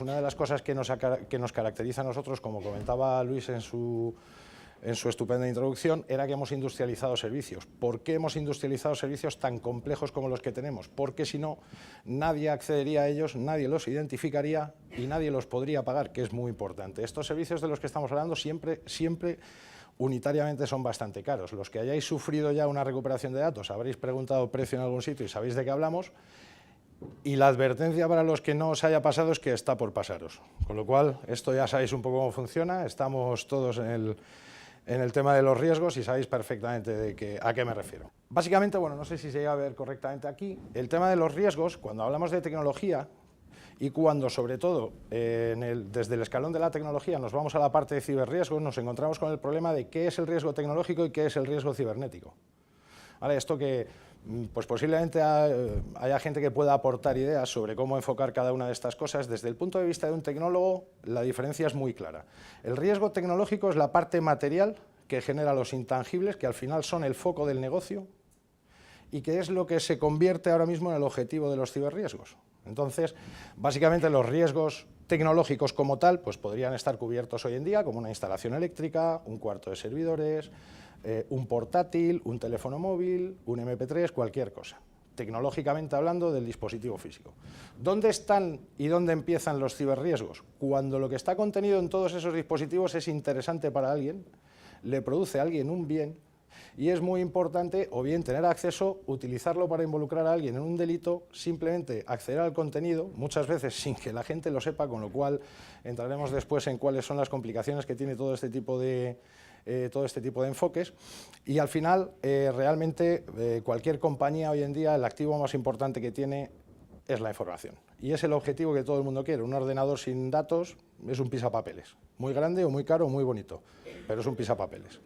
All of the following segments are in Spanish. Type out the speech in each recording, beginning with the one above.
Una de las cosas que nos caracteriza a nosotros, como comentaba Luis en su estupenda introducción, era que hemos industrializado servicios. ¿Por qué hemos industrializado servicios tan complejos como los que tenemos? Porque si no, nadie accedería a ellos, nadie los identificaría y nadie los podría pagar, que es muy importante. Estos servicios de los que estamos hablando siempre unitariamente son bastante caros. Los que hayáis sufrido ya una recuperación de datos, habréis preguntado precio en algún sitio y sabéis de qué hablamos. Y la advertencia para los que no os haya pasado es que está por pasaros. Con lo cual, esto ya sabéis un poco cómo funciona, estamos todos en el tema de los riesgos y sabéis perfectamente a qué me refiero. Básicamente, bueno, no sé si se llega a ver correctamente aquí, el tema de los riesgos, cuando hablamos de tecnología y cuando, sobre todo, desde el escalón de la tecnología nos vamos a la parte de ciberriesgos, nos encontramos con el problema de qué es el riesgo tecnológico y qué es el riesgo cibernético. ¿Vale? Esto que pues posiblemente haya gente que pueda aportar ideas sobre cómo enfocar cada una de estas cosas. Desde el punto de vista de un tecnólogo, la diferencia es muy clara. El riesgo tecnológico es la parte material que genera los intangibles, que al final son el foco del negocio, y que es lo que se convierte ahora mismo en el objetivo de los ciberriesgos. Entonces, básicamente los riesgos tecnológicos como tal, pues podrían estar cubiertos hoy en día, como una instalación eléctrica, un cuarto de servidores, un portátil, un teléfono móvil, un MP3, cualquier cosa, tecnológicamente hablando del dispositivo físico. ¿Dónde están y dónde empiezan los ciberriesgos? Cuando lo que está contenido en todos esos dispositivos es interesante para alguien, le produce a alguien un bien, y es muy importante o bien tener acceso, utilizarlo para involucrar a alguien en un delito, simplemente acceder al contenido, muchas veces sin que la gente lo sepa, con lo cual entraremos después en cuáles son las complicaciones que tiene todo este tipo de enfoques, y al final realmente cualquier compañía hoy en día el activo más importante que tiene es la información, y es el objetivo que todo el mundo quiere. Un ordenador sin datos es un pisapapeles, muy grande o muy caro o muy bonito, pero es un pisapapeles.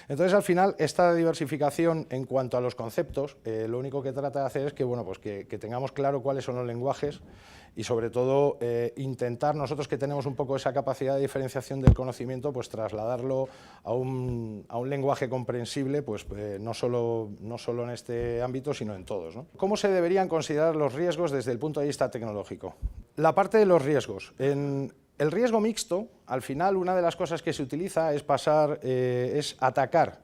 Entonces, al final, esta diversificación en cuanto a los conceptos, lo único que trata de hacer es que, bueno, pues que tengamos claro cuáles son los lenguajes y, sobre todo, intentar nosotros, que tenemos un poco esa capacidad de diferenciación del conocimiento, pues trasladarlo a un lenguaje comprensible, pues no solo en este ámbito, sino en todos, ¿no? ¿Cómo se deberían considerar los riesgos desde el punto de vista tecnológico? La parte de los riesgos. En el riesgo mixto, al final, una de las cosas que se utiliza es atacar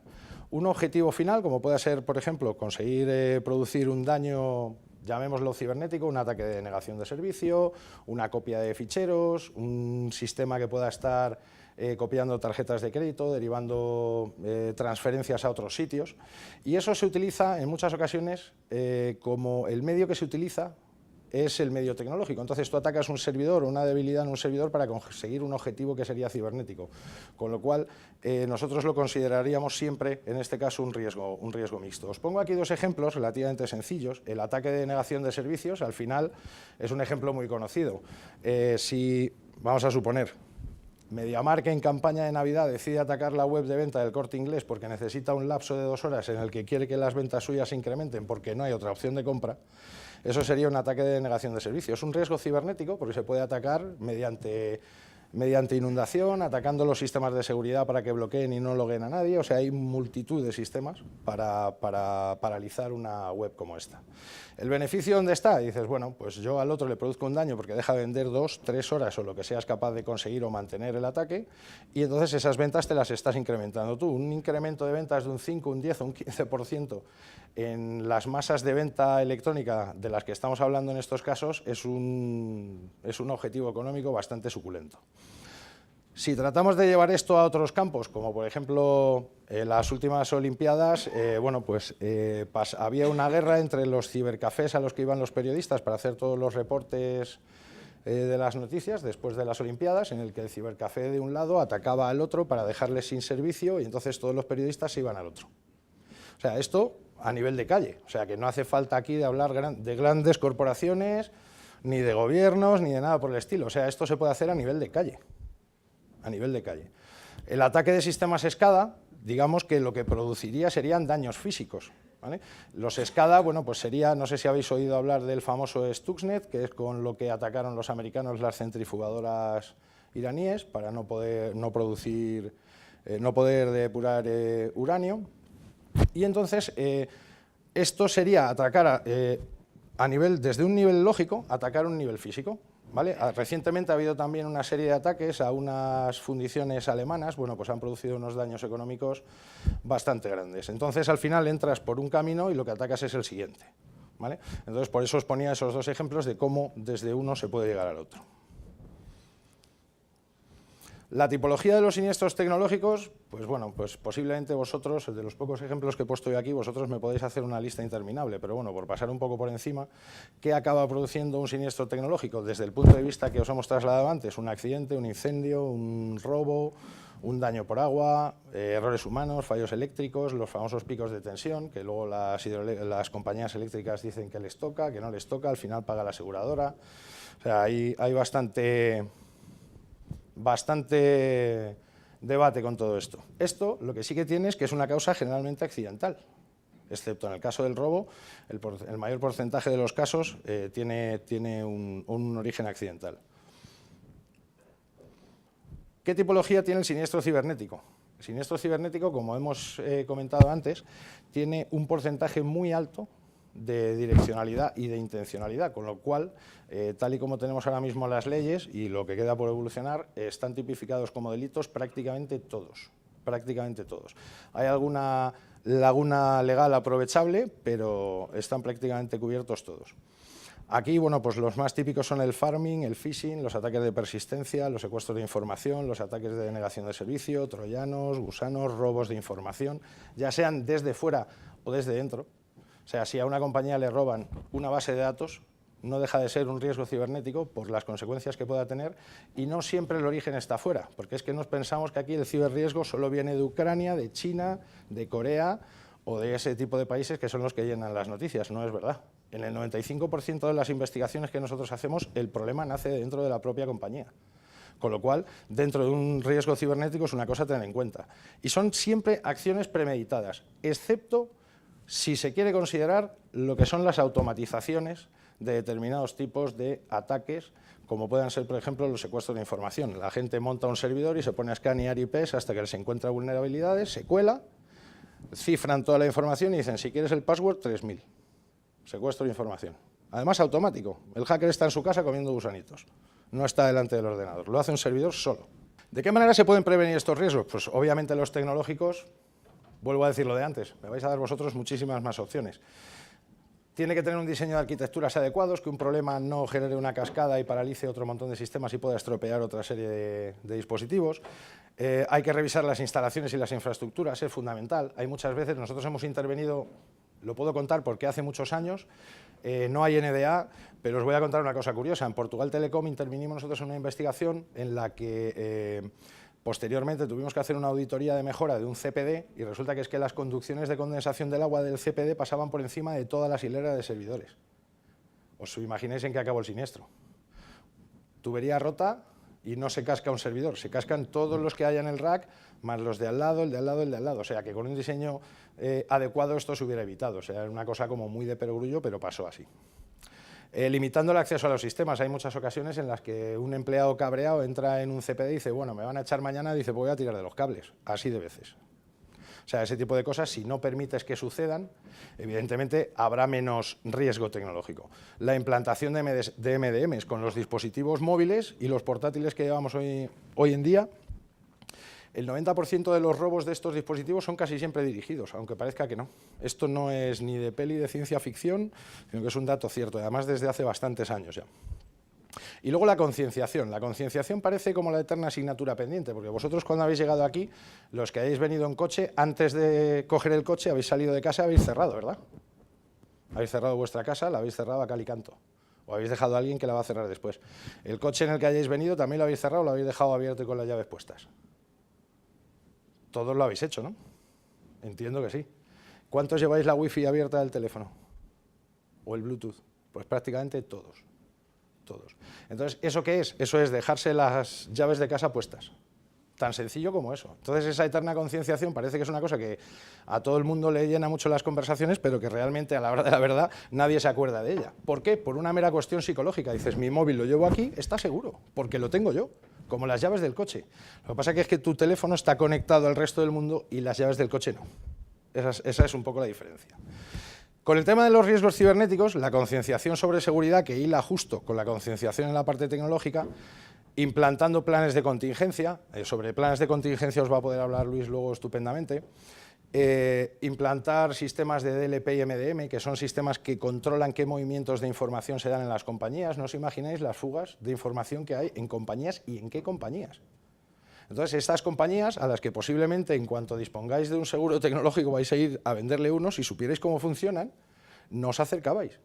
un objetivo final, como puede ser, por ejemplo, conseguir producir un daño, llamémoslo cibernético, un ataque de negación de servicio, una copia de ficheros, un sistema que pueda estar copiando tarjetas de crédito, derivando transferencias a otros sitios, y eso se utiliza en muchas ocasiones como el medio que se utiliza es el medio tecnológico. Entonces tú atacas un servidor o una debilidad en un servidor para conseguir un objetivo que sería cibernético, con lo cual nosotros lo consideraríamos siempre, en este caso, un riesgo mixto. Os pongo aquí dos ejemplos relativamente sencillos. El ataque de negación de servicios, al final, es un ejemplo muy conocido. Si, vamos a suponer, MediaMarkt en campaña de Navidad decide atacar la web de venta del Corte Inglés porque necesita un lapso de 2 horas en el que quiere que las ventas suyas se incrementen porque no hay otra opción de compra, eso sería un ataque de negación de servicio. Es un riesgo cibernético porque se puede atacar mediante inundación, atacando los sistemas de seguridad para que bloqueen y no loguen a nadie. O sea, hay multitud de sistemas para paralizar una web como esta. ¿El beneficio dónde está? Y dices, bueno, pues yo al otro le produzco un daño porque deja de vender 2, 3 horas o lo que seas capaz de conseguir o mantener el ataque, y entonces esas ventas te las estás incrementando tú. Un incremento de ventas de un 5, un 10 o un 15% en las masas de venta electrónica de las que estamos hablando en estos casos es un objetivo económico bastante suculento. Si tratamos de llevar esto a otros campos, como por ejemplo las últimas Olimpiadas, bueno, pues había una guerra entre los cibercafés a los que iban los periodistas para hacer todos los reportes de las noticias después de las Olimpiadas, en el que el cibercafé de un lado atacaba al otro para dejarles sin servicio, y entonces todos los periodistas se iban al otro. O sea, esto a nivel de calle, o sea que no hace falta aquí de hablar de grandes corporaciones, ni de gobiernos, ni de nada por el estilo. O sea, esto se puede hacer a nivel de calle. A nivel de calle. El ataque de sistemas SCADA, digamos que lo que produciría serían daños físicos, ¿vale? Los SCADA, bueno, pues sería, no sé si habéis oído hablar del famoso Stuxnet, que es con lo que atacaron los americanos las centrifugadoras iraníes para no poder depurar uranio. Y entonces esto sería atacar desde un nivel lógico, atacar un nivel físico. ¿Vale? Recientemente ha habido también una serie de ataques a unas fundiciones alemanas, bueno, pues han producido unos daños económicos bastante grandes. Entonces, al final entras por un camino y lo que atacas es el siguiente, ¿vale? Entonces, por eso os ponía esos dos ejemplos de cómo desde uno se puede llegar al otro. La tipología de los siniestros tecnológicos, pues bueno, pues posiblemente vosotros, de los pocos ejemplos que he puesto yo aquí, vosotros me podéis hacer una lista interminable, pero bueno, por pasar un poco por encima, ¿qué acaba produciendo un siniestro tecnológico? Desde el punto de vista que os hemos trasladado antes, un accidente, un incendio, un robo, un daño por agua, errores humanos, fallos eléctricos, los famosos picos de tensión, que luego las compañías eléctricas dicen que les toca, que no les toca, al final paga la aseguradora. O sea, hay bastante debate con todo esto. Esto lo que sí que tiene es que es una causa generalmente accidental, excepto en el caso del robo, el mayor porcentaje de los casos tiene un origen accidental. ¿Qué tipología tiene el siniestro cibernético? El siniestro cibernético, como hemos comentado antes, tiene un porcentaje muy alto de direccionalidad y de intencionalidad, con lo cual, tal y como tenemos ahora mismo las leyes y lo que queda por evolucionar, están tipificados como delitos prácticamente todos. Hay alguna laguna legal aprovechable, pero están prácticamente cubiertos todos. Aquí, bueno, pues los más típicos son el pharming, el phishing, los ataques de persistencia, los secuestros de información, los ataques de denegación de servicio, troyanos, gusanos, robos de información, ya sean desde fuera o desde dentro. O sea, si a una compañía le roban una base de datos, no deja de ser un riesgo cibernético por las consecuencias que pueda tener, y no siempre el origen está fuera, porque es que nos pensamos que aquí el ciberriesgo solo viene de Ucrania, de China, de Corea o de ese tipo de países que son los que llenan las noticias. No es verdad. En el 95% de las investigaciones que nosotros hacemos, el problema nace dentro de la propia compañía. Con lo cual, dentro de un riesgo cibernético es una cosa a tener en cuenta. Y son siempre acciones premeditadas, excepto si se quiere considerar lo que son las automatizaciones de determinados tipos de ataques, como puedan ser, por ejemplo, los secuestros de información. La gente monta un servidor y se pone a escanear IPs hasta que se encuentra vulnerabilidades, se cuela, cifran toda la información y dicen, si quieres el password, 3000. Secuestro de información. Además, automático. El hacker está en su casa comiendo gusanitos. No está delante del ordenador. Lo hace un servidor solo. ¿De qué manera se pueden prevenir estos riesgos? Pues obviamente los tecnológicos. Vuelvo a decir lo de antes, me vais a dar vosotros muchísimas más opciones. Tiene que tener un diseño de arquitecturas adecuados, que un problema no genere una cascada y paralice otro montón de sistemas y pueda estropear otra serie de dispositivos. Hay que revisar las instalaciones y las infraestructuras, es fundamental. Hay muchas veces, nosotros hemos intervenido, lo puedo contar porque hace muchos años, no hay NDA, pero os voy a contar una cosa curiosa. En Portugal Telecom intervinimos nosotros en una investigación en la que posteriormente tuvimos que hacer una auditoría de mejora de un CPD y resulta que es que las conducciones de condensación del agua del CPD pasaban por encima de todas las hileras de servidores. Os imagináis en qué acabó el siniestro. Tubería rota y no se casca un servidor, se cascan todos los que haya en el rack, más los de al lado, el de al lado, el de al lado. O sea que con un diseño adecuado esto se hubiera evitado. O sea, era una cosa como muy de perogrullo, pero pasó así. Limitando el acceso a los sistemas. Hay muchas ocasiones en las que un empleado cabreado entra en un CPD y dice, bueno, me van a echar mañana, dice, pues voy a tirar de los cables. Así de veces. O sea, ese tipo de cosas, si no permites que sucedan, evidentemente habrá menos riesgo tecnológico. La implantación de MDMs con los dispositivos móviles y los portátiles que llevamos hoy en día, el 90% de los robos de estos dispositivos son casi siempre dirigidos, aunque parezca que no. Esto no es ni de peli de ciencia ficción, sino que es un dato cierto, y además desde hace bastantes años ya. Y luego la concienciación. La concienciación parece como la eterna asignatura pendiente, porque vosotros cuando habéis llegado aquí, los que hayáis venido en coche, antes de coger el coche, habéis salido de casa y habéis cerrado, ¿verdad? Habéis cerrado vuestra casa, la habéis cerrado a cal y canto. O habéis dejado a alguien que la va a cerrar después. El coche en el que hayáis venido también lo habéis cerrado o lo habéis dejado abierto y con las llaves puestas. Todos lo habéis hecho, ¿no? Entiendo que sí. ¿Cuántos lleváis la wifi abierta del teléfono? ¿O el Bluetooth? Pues prácticamente todos. Todos. Entonces, ¿eso qué es? Eso es dejarse las llaves de casa puestas. Tan sencillo como eso. Entonces, esa eterna concienciación parece que es una cosa que a todo el mundo le llena mucho las conversaciones, pero que realmente a la hora de la verdad nadie se acuerda de ella. ¿Por qué? Por una mera cuestión psicológica. Dices, mi móvil lo llevo aquí, está seguro, porque lo tengo yo. Como las llaves del coche. Lo que pasa es que tu teléfono está conectado al resto del mundo y las llaves del coche no. Esa es un poco la diferencia. Con el tema de los riesgos cibernéticos, la concienciación sobre seguridad, que hila justo con la concienciación en la parte tecnológica, implantando planes de contingencia, sobre planes de contingencia os va a poder hablar Luis luego estupendamente, implantar sistemas de DLP y MDM, que son sistemas que controlan qué movimientos de información se dan en las compañías. No os imagináis las fugas de información que hay en compañías y en qué compañías. Entonces, estas compañías, a las que posiblemente en cuanto dispongáis de un seguro tecnológico vais a ir a venderle uno, si supierais cómo funcionan, no os acercabais.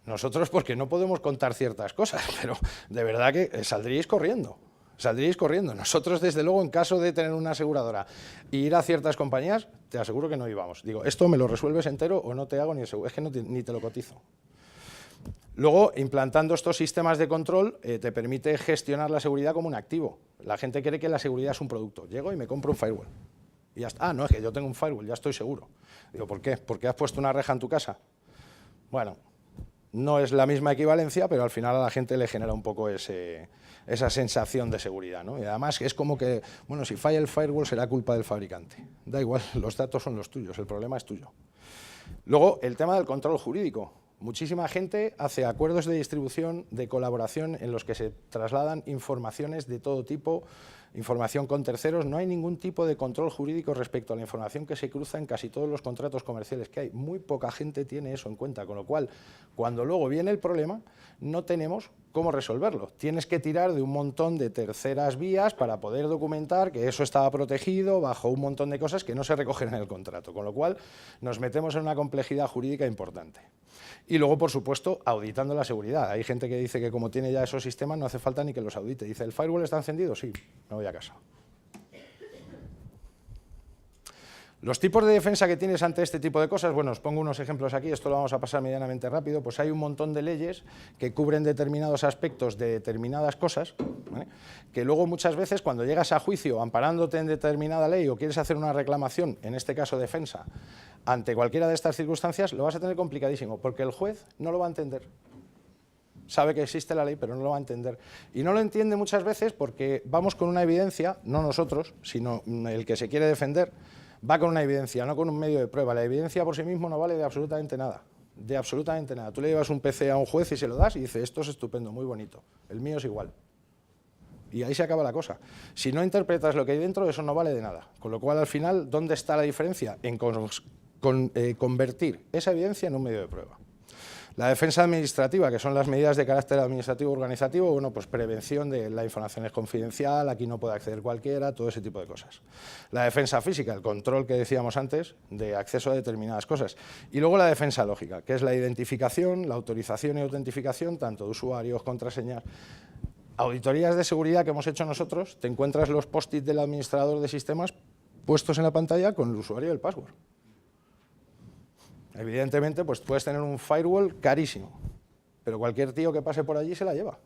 Nosotros porque no podemos contar ciertas cosas, pero de verdad que saldríais corriendo. Saldríais corriendo. Nosotros, desde luego, en caso de tener una aseguradora e ir a ciertas compañías, te aseguro que no íbamos. Digo, esto me lo resuelves entero o no te hago ni el seguro, es que ni te lo cotizo. Luego, implantando estos sistemas de control, te permite gestionar la seguridad como un activo. La gente cree que la seguridad es un producto. Llego y me compro un firewall. Y ya está. Ah, no, es que yo tengo un firewall, ya estoy seguro. Digo, ¿por qué? ¿Porque has puesto una reja en tu casa? Bueno, no es la misma equivalencia, pero al final a la gente le genera un poco esa sensación de seguridad, ¿no? Y además es como que, bueno, si falla el firewall será culpa del fabricante. Da igual, los datos son los tuyos, el problema es tuyo. Luego, el tema del control jurídico. Muchísima gente hace acuerdos de distribución, de colaboración, en los que se trasladan informaciones de todo tipo, información con terceros. No hay ningún tipo de control jurídico respecto a la información que se cruza en casi todos los contratos comerciales que hay. Muy poca gente tiene eso en cuenta, con lo cual, cuando luego viene el problema, no tenemos cómo resolverlo. Tienes que tirar de un montón de terceras vías para poder documentar que eso estaba protegido bajo un montón de cosas que no se recogen en el contrato, con lo cual nos metemos en una complejidad jurídica importante. Y luego, por supuesto, auditando la seguridad. Hay gente que dice que como tiene ya esos sistemas no hace falta ni que los audite. Dice, ¿el firewall está encendido? Sí, me voy a casa. Los tipos de defensa que tienes ante este tipo de cosas, bueno, os pongo unos ejemplos aquí, esto lo vamos a pasar medianamente rápido, pues hay un montón de leyes que cubren determinados aspectos de determinadas cosas, ¿vale? Que luego muchas veces cuando llegas a juicio amparándote en determinada ley o quieres hacer una reclamación, en este caso defensa, ante cualquiera de estas circunstancias, lo vas a tener complicadísimo, porque el juez no lo va a entender. Sabe que existe la ley, pero no lo va a entender. Y no lo entiende muchas veces porque vamos con una evidencia, no nosotros, sino el que se quiere defender, va con una evidencia, no con un medio de prueba. La evidencia por sí mismo no vale de absolutamente nada. De absolutamente nada. Tú le llevas un PC a un juez y se lo das y dice, esto es estupendo, muy bonito. El mío es igual. Y ahí se acaba la cosa. Si no interpretas lo que hay dentro, eso no vale de nada. Con lo cual, al final, ¿dónde está la diferencia? En convertir esa evidencia en un medio de prueba. La defensa administrativa, que son las medidas de carácter administrativo organizativo, bueno, pues prevención de la información es confidencial, aquí no puede acceder cualquiera, todo ese tipo de cosas. La defensa física, el control que decíamos antes de acceso a determinadas cosas. Y luego la defensa lógica, que es la identificación, la autorización y autentificación, tanto de usuarios, contraseñas. Auditorías de seguridad que hemos hecho nosotros, te encuentras los post-it del administrador de sistemas puestos en la pantalla con el usuario y el password. Evidentemente, pues puedes tener un firewall carísimo, pero cualquier tío que pase por allí se la lleva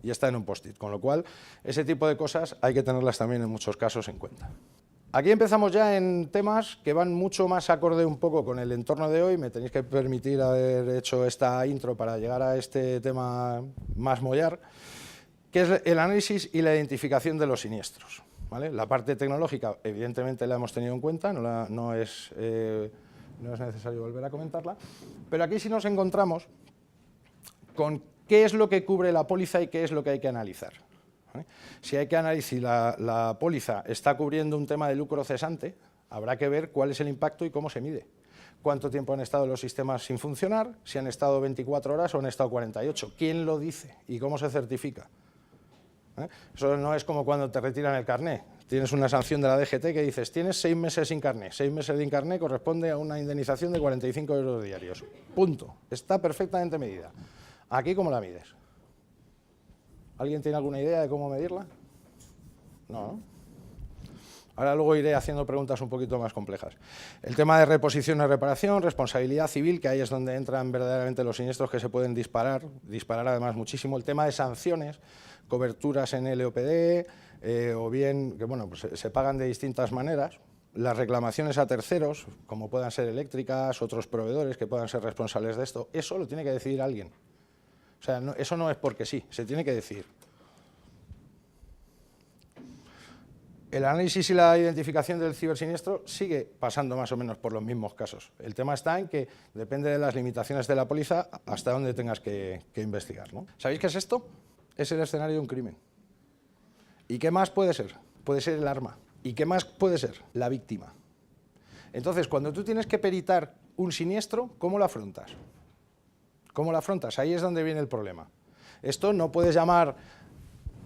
y está en un post-it, con lo cual ese tipo de cosas hay que tenerlas también en muchos casos en cuenta. Aquí empezamos ya en temas que van mucho más acorde un poco con el entorno de hoy. Me tenéis que permitir haber hecho esta intro para llegar a este tema más mollar, que es el análisis y la identificación de los siniestros, ¿vale? La parte tecnológica, evidentemente, la hemos tenido en cuenta, no es necesario volver a comentarla, pero aquí sí nos encontramos con qué es lo que cubre la póliza y qué es lo que hay que analizar, ¿vale? Si hay que analizar si la póliza está cubriendo un tema de lucro cesante, habrá que ver cuál es el impacto y cómo se mide. Cuánto tiempo han estado los sistemas sin funcionar, si han estado 24 horas o han estado 48, quién lo dice y cómo se certifica. Eso no es como cuando te retiran el carné. Tienes una sanción de la DGT que dices, tienes 6 meses sin carné. 6 meses sin carné corresponde a una indemnización de 45 euros diarios. Punto. Está perfectamente medida. Aquí, ¿cómo la mides? ¿Alguien tiene alguna idea de cómo medirla? No. Ahora luego iré haciendo preguntas un poquito más complejas. El tema de reposición y reparación, responsabilidad civil, que ahí es donde entran verdaderamente los siniestros que se pueden disparar además muchísimo. El tema de sanciones, coberturas en LOPD, o bien, que bueno, pues se pagan de distintas maneras. Las reclamaciones a terceros, como puedan ser eléctricas, otros proveedores que puedan ser responsables de esto, eso lo tiene que decidir alguien. O sea, eso no es porque sí, se tiene que decidir. El análisis y la identificación del cibersiniestro sigue pasando más o menos por los mismos casos. El tema está en que depende de las limitaciones de la póliza hasta dónde tengas que investigar, ¿no? ¿Sabéis qué es esto? Es el escenario de un crimen. ¿Y qué más puede ser? Puede ser el arma. ¿Y qué más puede ser? La víctima. Entonces, cuando tú tienes que peritar un siniestro, ¿cómo lo afrontas? ¿Cómo lo afrontas? Ahí es donde viene el problema. Esto no puedes llamar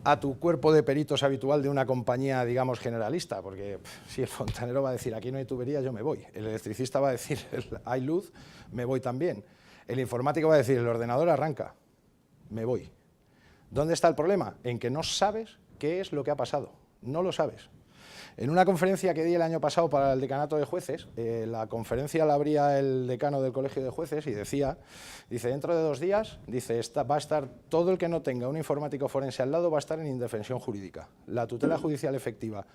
a tu cuerpo de peritos habitual de una compañía, digamos, generalista, porque si el fontanero va a decir, aquí no hay tubería, yo me voy. El electricista va a decir, hay luz, me voy también. El informático va a decir, el ordenador arranca, me voy. ¿Dónde está el problema? En que no sabes qué es lo que ha pasado, no lo sabes. En una conferencia que di el año pasado para el decanato de jueces, la conferencia la abría el decano del colegio de jueces y dice, dentro de 2 días, va a estar todo el que no tenga un informático forense al lado va a estar en indefensión jurídica. La tutela judicial efectiva,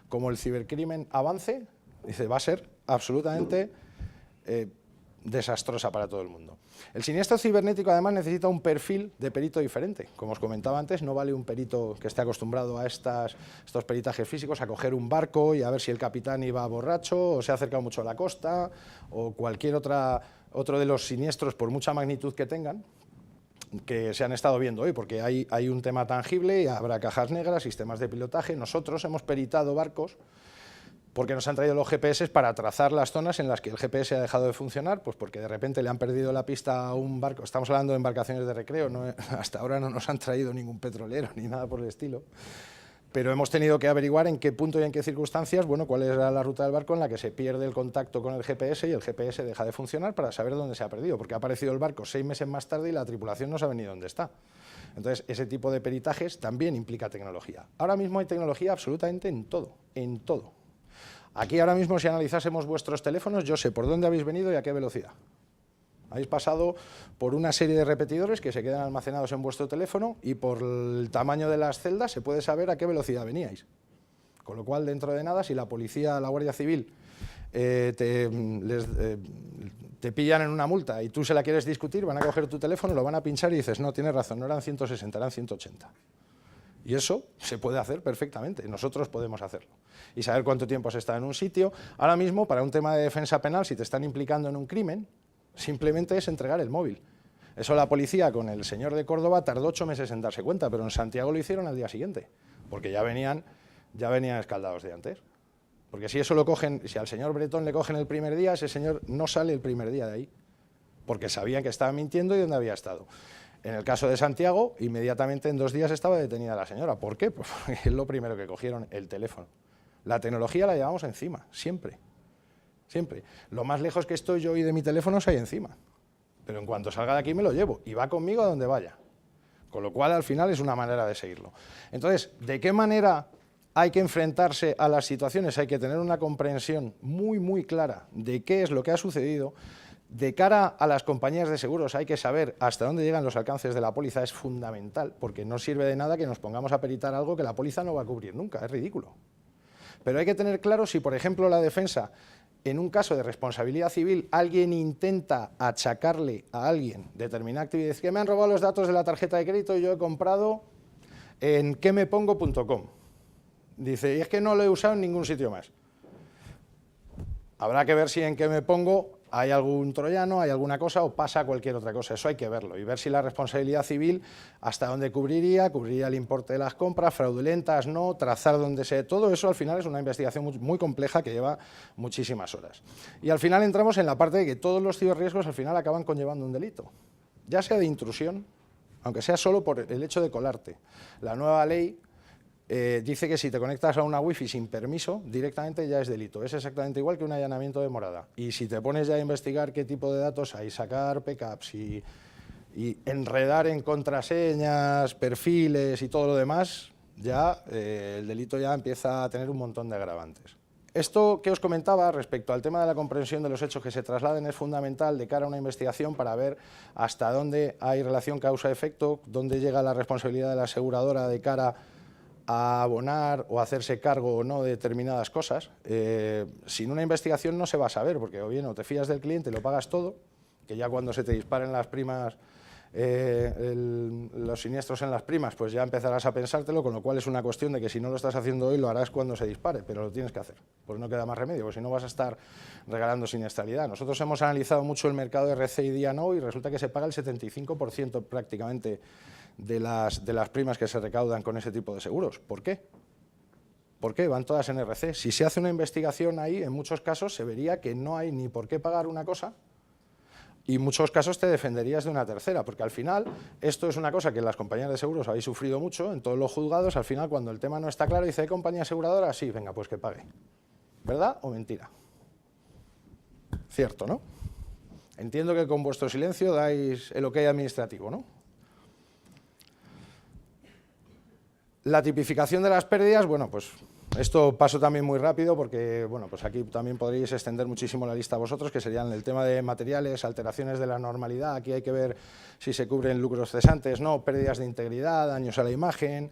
como el cibercrimen avance, va a ser absolutamente desastrosa para todo el mundo. El siniestro cibernético además necesita un perfil de perito diferente. Como os comentaba antes, no vale un perito que esté acostumbrado a estos peritajes físicos, a coger un barco y a ver si el capitán iba borracho o se ha acercado mucho a la costa o cualquier otro de los siniestros, por mucha magnitud que tengan, que se han estado viendo hoy, porque hay un tema tangible y habrá cajas negras, sistemas de pilotaje. Nosotros hemos peritado barcos porque nos han traído los GPS para trazar las zonas en las que el GPS ha dejado de funcionar, pues porque de repente le han perdido la pista a un barco. Estamos hablando de embarcaciones de recreo, hasta ahora no nos han traído ningún petrolero ni nada por el estilo, pero hemos tenido que averiguar en qué punto y en qué circunstancias, cuál era la ruta del barco en la que se pierde el contacto con el GPS y el GPS deja de funcionar para saber dónde se ha perdido, porque ha aparecido el barco 6 meses más tarde y la tripulación no sabe ni dónde está. Entonces, ese tipo de peritajes también implica tecnología. Ahora mismo hay tecnología absolutamente en todo, en todo. Aquí ahora mismo, si analizásemos vuestros teléfonos, yo sé por dónde habéis venido y a qué velocidad. Habéis pasado por una serie de repetidores que se quedan almacenados en vuestro teléfono y por el tamaño de las celdas se puede saber a qué velocidad veníais. Con lo cual, dentro de nada, si la policía, la Guardia Civil, te pillan en una multa y tú se la quieres discutir, van a coger tu teléfono, lo van a pinchar y dices, no, tienes razón, no eran 160, eran 180. Y eso se puede hacer perfectamente, nosotros podemos hacerlo. Y saber cuánto tiempo has estado en un sitio. Ahora mismo, para un tema de defensa penal, si te están implicando en un crimen, simplemente es entregar el móvil. Eso la policía, con el señor de Córdoba, tardó 8 meses en darse cuenta, pero en Santiago lo hicieron al día siguiente, porque ya venían escaldados de antes. Porque si eso lo cogen, si al señor Bretón le cogen el primer día, ese señor no sale el primer día de ahí, porque sabían que estaba mintiendo y dónde había estado. En el caso de Santiago, inmediatamente en 2 días estaba detenida la señora. ¿Por qué? Pues porque es lo primero que cogieron, el teléfono. La tecnología la llevamos encima, siempre. Siempre. Lo más lejos que estoy yo hoy de mi teléfono es ahí encima. Pero en cuanto salga de aquí me lo llevo y va conmigo a donde vaya. Con lo cual, al final, es una manera de seguirlo. Entonces, ¿de qué manera hay que enfrentarse a las situaciones? Hay que tener una comprensión muy, muy clara de qué es lo que ha sucedido. De cara a las compañías de seguros hay que saber hasta dónde llegan los alcances de la póliza, es fundamental, porque no sirve de nada que nos pongamos a peritar algo que la póliza no va a cubrir nunca, es ridículo. Pero hay que tener claro si, por ejemplo, la defensa, en un caso de responsabilidad civil, alguien intenta achacarle a alguien determinada actividad, es que me han robado los datos de la tarjeta de crédito y yo he comprado en quemepongo.com. Dice, y es que no lo he usado en ningún sitio más. Habrá que ver si en qué me pongo hay algún troyano, hay alguna cosa o pasa cualquier otra cosa. Eso hay que verlo y ver si la responsabilidad civil hasta dónde cubriría el importe de las compras, fraudulentas, no, trazar dónde se... Todo eso al final es una investigación muy compleja que lleva muchísimas horas. Y al final entramos en la parte de que todos los ciberriesgos al final acaban conllevando un delito, ya sea de intrusión, aunque sea solo por el hecho de colarte. La nueva ley dice que si te conectas a una wifi sin permiso, directamente ya es delito. Es exactamente igual que un allanamiento de morada. Y si te pones ya a investigar qué tipo de datos hay, sacar backups y enredar en contraseñas, perfiles y todo lo demás, ya el delito ya empieza a tener un montón de agravantes. Esto que os comentaba respecto al tema de la comprensión de los hechos que se trasladen es fundamental de cara a una investigación para ver hasta dónde hay relación causa-efecto, dónde llega la responsabilidad de la aseguradora de cara a abonar o hacerse cargo o no de determinadas cosas. Sin una investigación no se va a saber, porque o bien o te fías del cliente, lo pagas todo, que ya cuando se te disparen las primas los siniestros en las primas, pues ya empezarás a pensártelo, con lo cual es una cuestión de que si no lo estás haciendo hoy, lo harás cuando se dispare, pero lo tienes que hacer, pues no queda más remedio, porque si no vas a estar regalando siniestralidad. Nosotros hemos analizado mucho el mercado de RC y D&O y resulta que se paga el 75% prácticamente de las primas que se recaudan con ese tipo de seguros. ¿Por qué? ¿Por qué? Van todas en RC. Si se hace una investigación ahí, en muchos casos se vería que no hay ni por qué pagar una cosa, y en muchos casos te defenderías de una tercera, porque al final esto es una cosa que las compañías de seguros habéis sufrido mucho, en todos los juzgados, al final cuando el tema no está claro, dice, ¿hay compañía aseguradora? Sí, venga, pues que pague. ¿Verdad o mentira? Cierto, ¿no? Entiendo que con vuestro silencio dais el ok administrativo, ¿no? La tipificación de las pérdidas, bueno, pues esto paso también muy rápido porque, bueno, pues aquí también podréis extender muchísimo la lista vosotros, que serían el tema de materiales, alteraciones de la normalidad. Aquí hay que ver si se cubren lucros cesantes, no, pérdidas de integridad, daños a la imagen,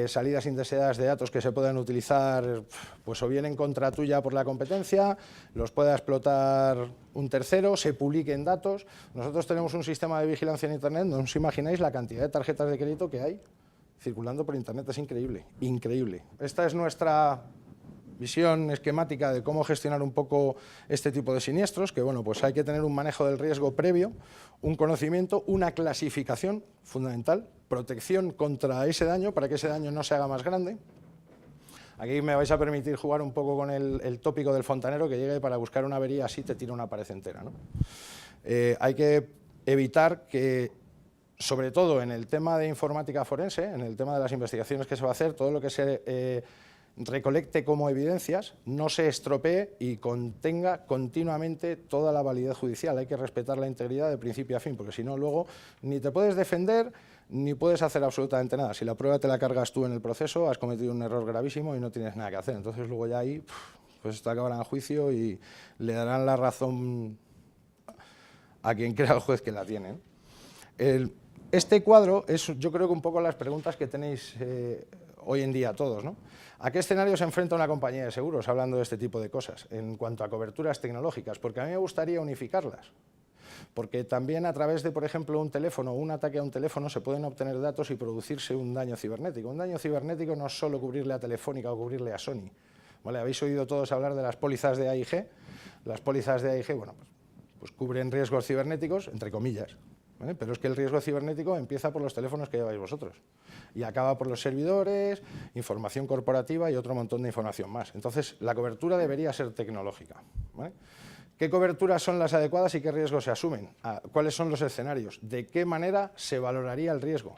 salidas indeseadas de datos que se puedan utilizar, pues o bien en contra tuya por la competencia, los pueda explotar un tercero, se publiquen datos. Nosotros tenemos un sistema de vigilancia en Internet, no os imagináis la cantidad de tarjetas de crédito que hay circulando por Internet, es increíble, increíble. Esta es nuestra visión esquemática de cómo gestionar un poco este tipo de siniestros, que bueno, pues hay que tener un manejo del riesgo previo, un conocimiento, una clasificación fundamental, protección contra ese daño, para que ese daño no se haga más grande. Aquí me vais a permitir jugar un poco con el tópico del fontanero que llega y para buscar una avería así te tira una pared entera, ¿no? Hay que evitar que, sobre todo en el tema de informática forense, en el tema de las investigaciones que se va a hacer, todo lo que se recolecte como evidencias no se estropee y contenga continuamente toda la validez judicial. Hay que respetar la integridad de principio a fin, porque si no, luego ni te puedes defender ni puedes hacer absolutamente nada. Si la prueba te la cargas tú en el proceso, has cometido un error gravísimo y no tienes nada que hacer. Entonces luego ya ahí, pues esto acabará en juicio y le darán la razón a quien crea el juez que la tiene. Este cuadro es, yo creo que un poco las preguntas que tenéis hoy en día todos, ¿no? ¿A qué escenario se enfrenta una compañía de seguros hablando de este tipo de cosas en cuanto a coberturas tecnológicas? Porque a mí me gustaría unificarlas. Porque también a través de, por ejemplo, un teléfono o un ataque a un teléfono se pueden obtener datos y producirse un daño cibernético. Un daño cibernético no es solo cubrirle a Telefónica o cubrirle a Sony. ¿Vale? Habéis oído todos hablar de las pólizas de AIG. Las pólizas de AIG, bueno, pues cubren riesgos cibernéticos, entre comillas. ¿Vale? Pero es que el riesgo cibernético empieza por los teléfonos que lleváis vosotros y acaba por los servidores, información corporativa y otro montón de información más. Entonces, la cobertura debería ser tecnológica. ¿Vale? ¿Qué coberturas son las adecuadas y qué riesgos se asumen? ¿Cuáles son los escenarios? ¿De qué manera se valoraría el riesgo?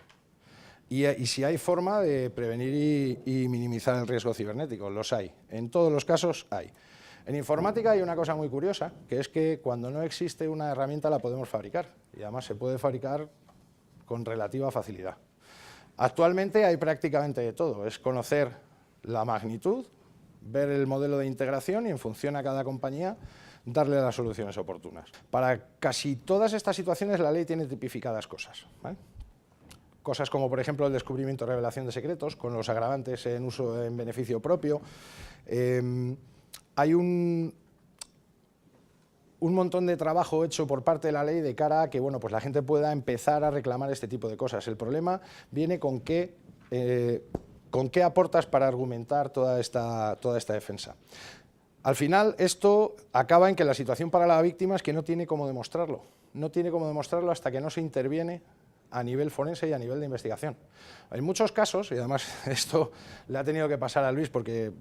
Y si hay forma de prevenir y minimizar el riesgo cibernético. Los hay. En todos los casos hay. En informática hay una cosa muy curiosa, que es que cuando no existe una herramienta la podemos fabricar, y además se puede fabricar con relativa facilidad. Actualmente hay prácticamente de todo, es conocer la magnitud, ver el modelo de integración y en función a cada compañía darle las soluciones oportunas. Para casi todas estas situaciones la ley tiene tipificadas cosas, ¿vale? Cosas como, por ejemplo, el descubrimiento o revelación de secretos, con los agravantes en uso en beneficio propio. Hay un montón de trabajo hecho por parte de la ley de cara a que, bueno, pues la gente pueda empezar a reclamar este tipo de cosas. El problema viene con qué aportas para argumentar toda esta defensa. Al final, esto acaba en que la situación para la víctima es que no tiene cómo demostrarlo. No tiene cómo demostrarlo hasta que no se interviene a nivel forense y a nivel de investigación. En muchos casos, y además esto le ha tenido que pasar a Luis porque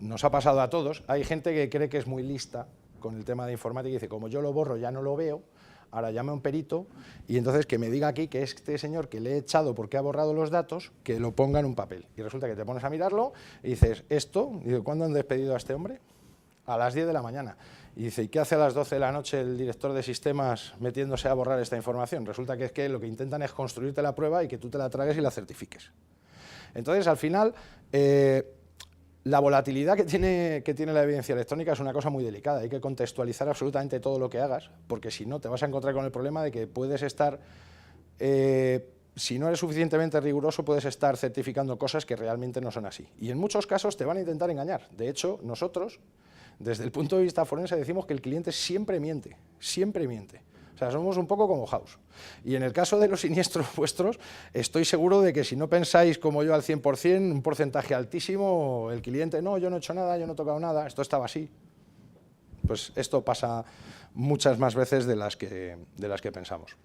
nos ha pasado a todos, hay gente que cree que es muy lista con el tema de informática y dice, como yo lo borro ya no lo veo, ahora llame a un perito y entonces que me diga aquí que este señor que le he echado porque ha borrado los datos, que lo ponga en un papel. Y resulta que te pones a mirarlo y dices, ¿cuándo han despedido a este hombre? A las 10 de la mañana. Y dice, ¿y qué hace a las 12 de la noche el director de sistemas metiéndose a borrar esta información? Resulta que es que lo que intentan es construirte la prueba y que tú te la tragues y la certifiques. Entonces, al final, la volatilidad que tiene la evidencia electrónica es una cosa muy delicada. Hay que contextualizar absolutamente todo lo que hagas, porque si no te vas a encontrar con el problema de que puedes estar, si no eres suficientemente riguroso, puedes estar certificando cosas que realmente no son así. Y en muchos casos te van a intentar engañar. De hecho, nosotros, desde el punto de vista forense, decimos que el cliente siempre miente, siempre miente. O O sea, somos un poco como House. Y en el caso de los siniestros vuestros, estoy seguro de que si no pensáis como yo al 100%, un porcentaje altísimo, el cliente, no, yo no he hecho nada, yo no he tocado nada, esto estaba así. Pues esto pasa muchas más veces de las que pensamos.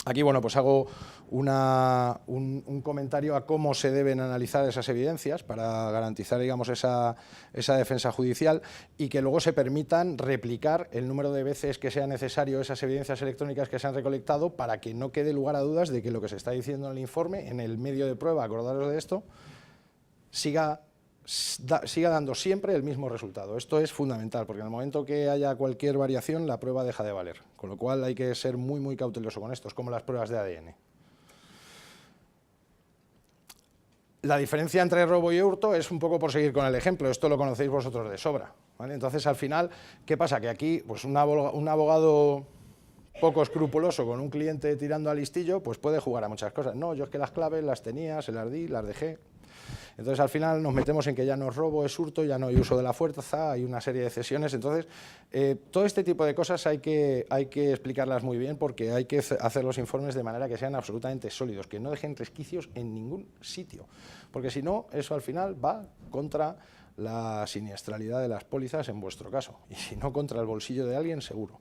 Aquí, bueno, pues hago un comentario a cómo se deben analizar esas evidencias para garantizar, digamos, esa defensa judicial y que luego se permitan replicar el número de veces que sea necesario esas evidencias electrónicas que se han recolectado para que no quede lugar a dudas de que lo que se está diciendo en el informe, en el medio de prueba, acordaros de esto, siga dando siempre el mismo resultado. Esto es fundamental, porque en el momento que haya cualquier variación, la prueba deja de valer. Con lo cual hay que ser muy, muy cauteloso con esto, es como las pruebas de ADN. La diferencia entre robo y hurto es un poco por seguir con el ejemplo, esto lo conocéis vosotros de sobra, ¿vale? Entonces, al final, ¿qué pasa? Que aquí pues un abogado poco escrupuloso con un cliente tirando al listillo, pues puede jugar a muchas cosas. No, yo es que las claves las tenía, se las di, las dejé. Entonces, al final nos metemos en que ya no es robo, es hurto, ya no hay uso de la fuerza, hay una serie de cesiones. Entonces, todo este tipo de cosas hay que explicarlas muy bien porque hay que hacer los informes de manera que sean absolutamente sólidos, que no dejen resquicios en ningún sitio, porque si no, eso al final va contra la siniestralidad de las pólizas en vuestro caso, y si no, contra el bolsillo de alguien seguro.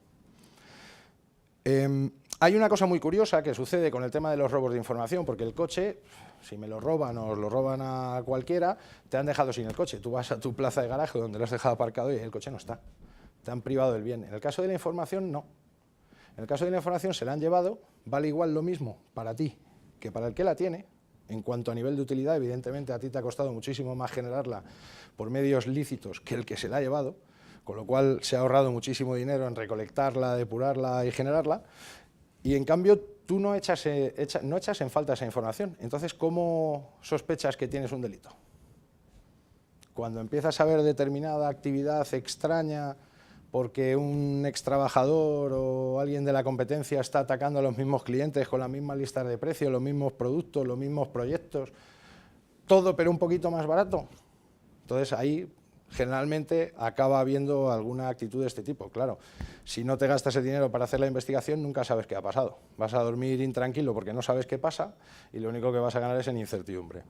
Hay una cosa muy curiosa que sucede con el tema de los robos de información, porque el coche, si me lo roban o os lo roban a cualquiera, te han dejado sin el coche. Tú vas a tu plaza de garaje donde lo has dejado aparcado y el coche no está. Te han privado del bien. En el caso de la información, no. En el caso de la información se la han llevado, vale igual lo mismo para ti que para el que la tiene. En cuanto a nivel de utilidad, evidentemente a ti te ha costado muchísimo más generarla por medios lícitos que el que se la ha llevado, con lo cual se ha ahorrado muchísimo dinero en recolectarla, depurarla y generarla, y en cambio tú no echas en falta esa información. Entonces, ¿cómo sospechas que tienes un delito? Cuando empiezas a ver determinada actividad extraña porque un extrabajador o alguien de la competencia está atacando a los mismos clientes con las mismas listas de precios, los mismos productos, los mismos proyectos, todo pero un poquito más barato, entonces ahí generalmente acaba habiendo alguna actitud de este tipo. Claro, si no te gastas el dinero para hacer la investigación, nunca sabes qué ha pasado. Vas a dormir intranquilo porque no sabes qué pasa y lo único que vas a ganar es en incertidumbre.